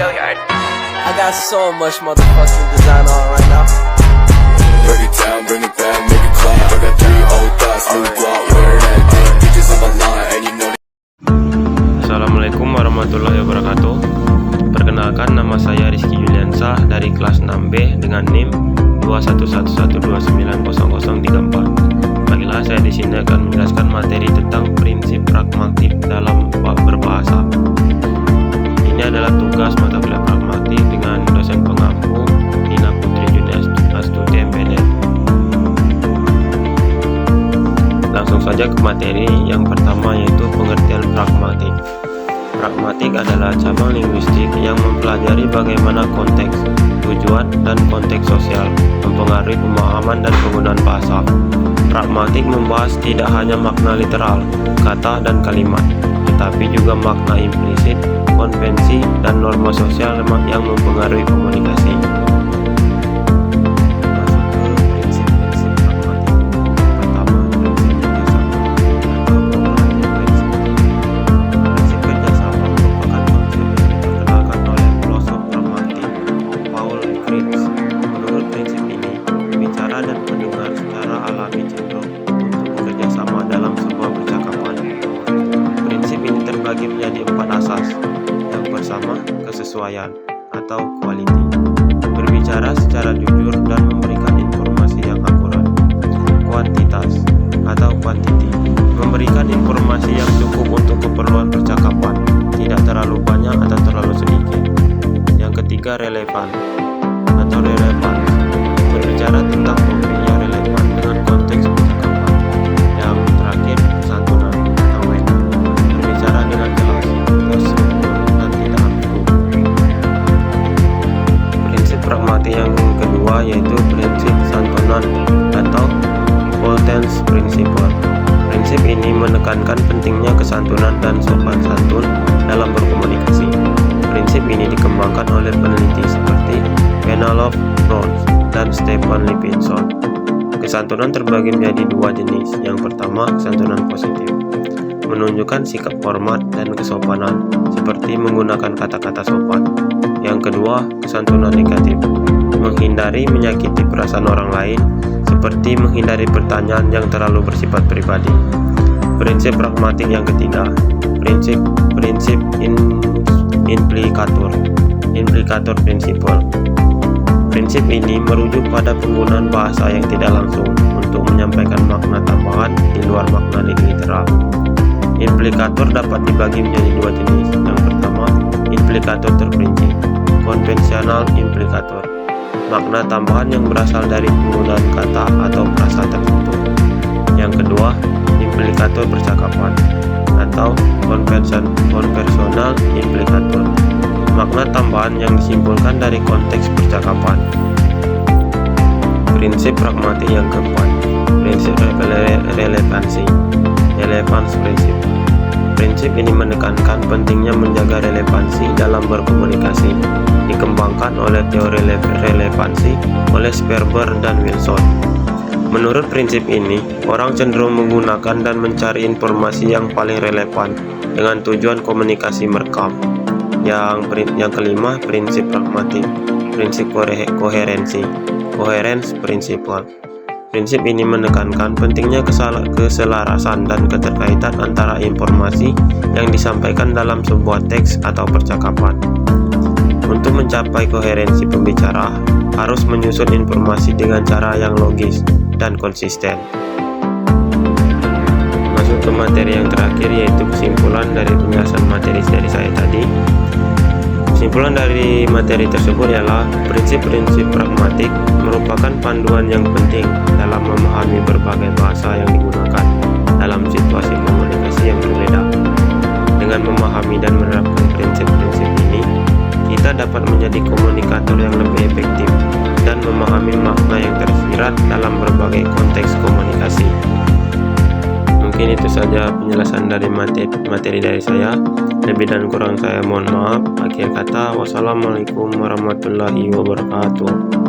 I got so much motherfucking design on right now. Break it down, bring it back, make it clap. I got 3 old thoughts, new guap, wear that thing. Bitches on my line, and you know. Assalamualaikum warahmatullahi wabarakatuh. Perkenalkan, nama saya Rizky Juliansa dari kelas 6B dengan NIM 21112900034. Baiklah, saya di sini akan menjelaskan materi tentang prinsip pragmatik dalam berbahasa. Ini adalah tugas mata kuliah pragmatik dengan dosen pengampu Nina Putri Astuti MPD. Langsung saja ke materi yang pertama, yaitu pengertian pragmatik. Pragmatik adalah cabang linguistik yang mempelajari bagaimana konteks, tujuan, dan konteks sosial mempengaruhi pemahaman dan penggunaan bahasa. Pragmatik membahas tidak hanya makna literal, kata dan kalimat, tetapi juga makna implisit, konvensi, dan norma sosial yang mempengaruhi komunikasi. Menurut prinsip ini, bicara dan pendengar secara alami cenderung untuk bekerjasama dalam sebuah percakapan. Prinsip ini terbagi menjadi 4 asas. Yang pertama, kesesuaian atau quality. Berbicara secara jujur dan memberikan informasi yang akurat. Kuantitas atau quantity. Memberikan informasi yang cukup untuk keperluan percakapan, tidak terlalu banyak atau terlalu sedikit. Yang ketiga, relevan atau relevans, berbicara tentang topik yang relevan dengan konteks percakapan. Yang terakhir, santunan atau wena, berbicara dengan jelas, terstruktur, dan tidak ambigu. Prinsip pragmatik yang kedua yaitu prinsip santunan atau Voltaire's Principle. Prinsip ini menekankan pentingnya kesantunan dan sopan santun dalam berkomunikasi. Prinsip ini dikembangkan oleh peneliti seperti Penelope Bronze dan Stephen Lipinson. Kesantunan terbagi menjadi 2 jenis. Yang pertama, kesantunan positif, menunjukkan sikap hormat dan kesopanan, seperti menggunakan kata-kata sopan. Yang kedua, kesantunan negatif, menghindari menyakiti perasaan orang lain, seperti menghindari pertanyaan yang terlalu bersifat pribadi. Prinsip pragmatik yang ketiga, prinsip implikator principle. Prinsip ini merujuk pada penggunaan bahasa yang tidak langsung untuk menyampaikan makna tambahan di luar makna literal. Implikator dapat dibagi menjadi 2 jenis. Yang pertama, implikator terperinci, konvensional implikator, makna tambahan yang berasal dari penggunaan kata atau frasa tertentu. Yang kedua, implikator percakapan atau konvensional implikator, makna tambahan yang disimpulkan dari konteks percakapan. Prinsip pragmatik yang keempat, prinsip relevansi, relevance principle. Prinsip ini menekankan pentingnya menjaga relevansi dalam berkomunikasi. Dikembangkan oleh teori relevansi oleh Sperber dan Wilson. Menurut prinsip ini, orang cenderung menggunakan dan mencari informasi yang paling relevan dengan tujuan komunikasi merekam. Yang kelima, prinsip pragmatik, prinsip koherensi, coherence principle. Prinsip ini menekankan pentingnya keselarasan dan keterkaitan antara informasi yang disampaikan dalam sebuah teks atau percakapan. Untuk mencapai koherensi pembicara, harus menyusun informasi dengan cara yang logis dan konsisten. Masuk ke materi yang terakhir, yaitu kesimpulan dari penjelasan materi dari saya tadi. Kesimpulan dari materi tersebut ialah prinsip-prinsip pragmatik merupakan panduan yang penting dalam memahami berbagai bahasa yang digunakan dalam situasi komunikasi yang berbeda. Dengan memahami dan menerapkan prinsip-prinsip ini, kita dapat menjadi komunikator yang lebih efektif dan memahami makna yang tersirat dalam berbagai konteks komunikasi. Mungkin itu saja penjelasan dari materi dari saya. Lebih dan kurang saya mohon maaf. Akhir kata, wassalamualaikum warahmatullahi wabarakatuh.